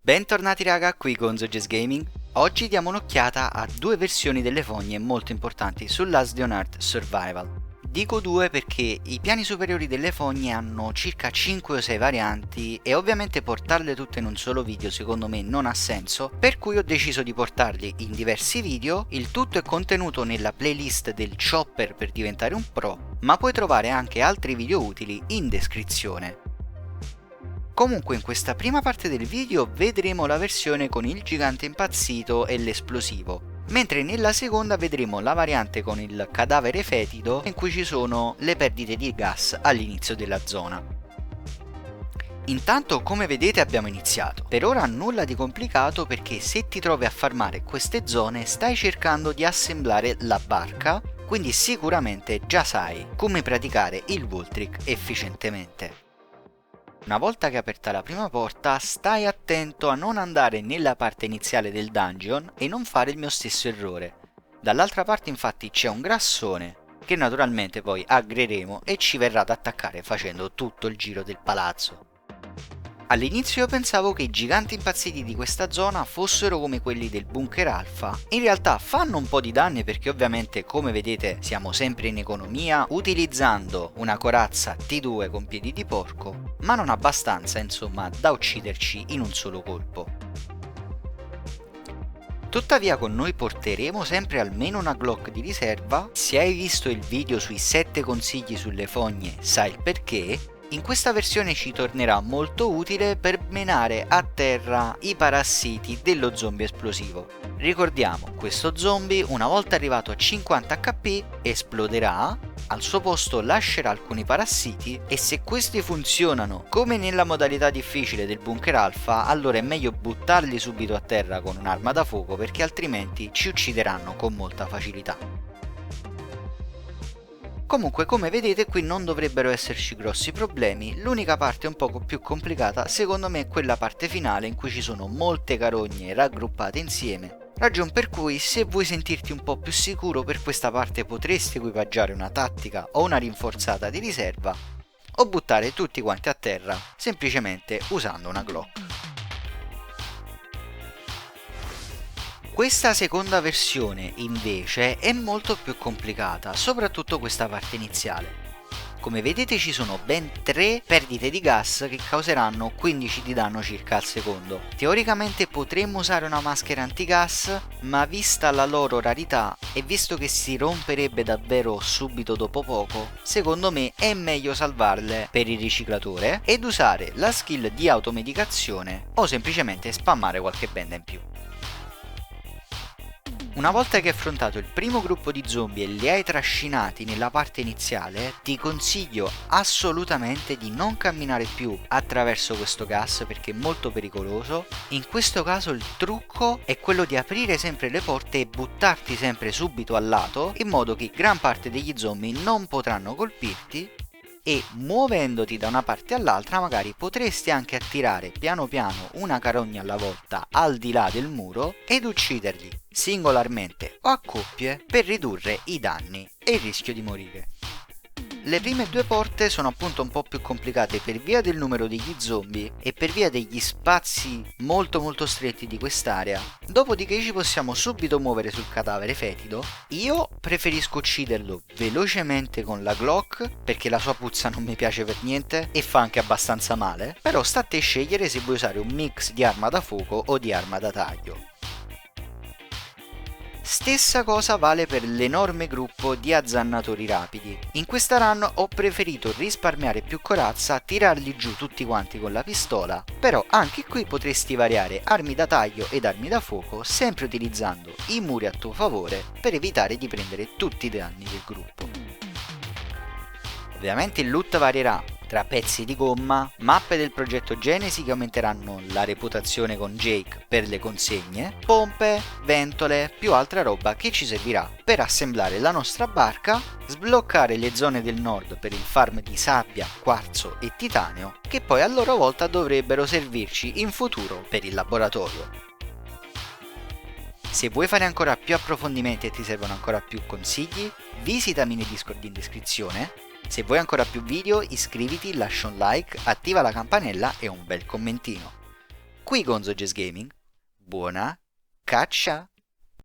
Bentornati raga, qui con Zoges Gaming. Oggi diamo un'occhiata a due versioni delle fogne molto importanti su Last di Un'Earth Survival. Dico due perché i piani superiori delle fogne hanno circa 5 o 6 varianti e ovviamente portarle tutte in un solo video secondo me non ha senso, per cui ho deciso di portarli in diversi video. Il tutto è contenuto nella playlist del Chopper per diventare un pro, ma puoi trovare anche altri video utili in descrizione. Comunque in questa prima parte del video vedremo la versione con il gigante impazzito e l'esplosivo, mentre nella seconda vedremo la variante con il cadavere fetido in cui ci sono le perdite di gas all'inizio della zona. Intanto come vedete abbiamo iniziato. Per ora nulla di complicato perché se ti trovi a farmare queste zone stai cercando di assemblare la barca, quindi sicuramente già sai come praticare il wall trick efficientemente. Una volta che è aperta la prima porta, stai attento a non andare nella parte iniziale del dungeon e non fare il mio stesso errore. Dall'altra parte infatti c'è un grassone che naturalmente poi aggreremo e ci verrà ad attaccare facendo tutto il giro del palazzo. All'inizio io pensavo che i giganti impazziti di questa zona fossero come quelli del bunker alfa. In realtà fanno un po' di danni perché ovviamente come vedete siamo sempre in economia utilizzando una corazza T2 con piedi di porco, ma non abbastanza insomma da ucciderci in un solo colpo. Tuttavia con noi porteremo sempre almeno una Glock di riserva. Se hai visto il video sui 7 consigli sulle fogne sai il perché. In questa versione ci tornerà molto utile per menare a terra i parassiti dello zombie esplosivo. Ricordiamo, questo zombie una volta arrivato a 50 HP esploderà, al suo posto lascerà alcuni parassiti e se questi funzionano come nella modalità difficile del bunker alfa, allora è meglio buttarli subito a terra con un'arma da fuoco perché altrimenti ci uccideranno con molta facilità. Comunque come vedete qui non dovrebbero esserci grossi problemi, l'unica parte un poco più complicata secondo me è quella parte finale in cui ci sono molte carogne raggruppate insieme, ragion per cui se vuoi sentirti un po' più sicuro per questa parte potresti equipaggiare una tattica o una rinforzata di riserva o buttare tutti quanti a terra semplicemente usando una Glock. Questa seconda versione invece è molto più complicata, soprattutto questa parte iniziale. Come vedete ci sono ben 3 perdite di gas che causeranno 15 di danno circa al secondo. Teoricamente potremmo usare una maschera antigas, ma vista la loro rarità e visto che si romperebbe davvero subito dopo poco, secondo me è meglio salvarle per il riciclatore ed usare la skill di automedicazione o semplicemente spammare qualche benda in più. Una volta che hai affrontato il primo gruppo di zombie e li hai trascinati nella parte iniziale, ti consiglio assolutamente di non camminare più attraverso questo gas perché è molto pericoloso. In questo caso il trucco è quello di aprire sempre le porte e buttarti sempre subito al lato in modo che gran parte degli zombie non potranno colpirti e muovendoti da una parte all'altra magari potresti anche attirare piano piano una carogna alla volta al di là del muro ed ucciderli singolarmente o a coppie per ridurre i danni e il rischio di morire. Le prime due porte sono appunto un po' più complicate per via del numero degli zombie e per via degli spazi molto stretti di quest'area, dopodiché ci possiamo subito muovere sul cadavere fetido. Io preferisco ucciderlo velocemente con la Glock perché la sua puzza non mi piace per niente e fa anche abbastanza male, però sta a te scegliere se vuoi usare un mix di arma da fuoco o di arma da taglio. Stessa cosa vale per l'enorme gruppo di azzannatori rapidi. In questa run ho preferito risparmiare più corazza, tirarli giù tutti quanti con la pistola, però anche qui potresti variare armi da taglio ed armi da fuoco sempre utilizzando i muri a tuo favore per evitare di prendere tutti i danni del gruppo. Ovviamente il loot varierà tra pezzi di gomma, mappe del progetto Genesi che aumenteranno la reputazione con Jake per le consegne, pompe, ventole, più altra roba che ci servirà per assemblare la nostra barca, sbloccare le zone del nord per il farm di sabbia, quarzo e titanio, che poi a loro volta dovrebbero servirci in futuro per il laboratorio. Se vuoi fare ancora più approfondimenti e ti servono ancora più consigli, visitami nei Discord in descrizione. Se vuoi ancora più video iscriviti, lascia un like, attiva la campanella e un bel commentino. Qui Gonzo Jazz Gaming, buona caccia!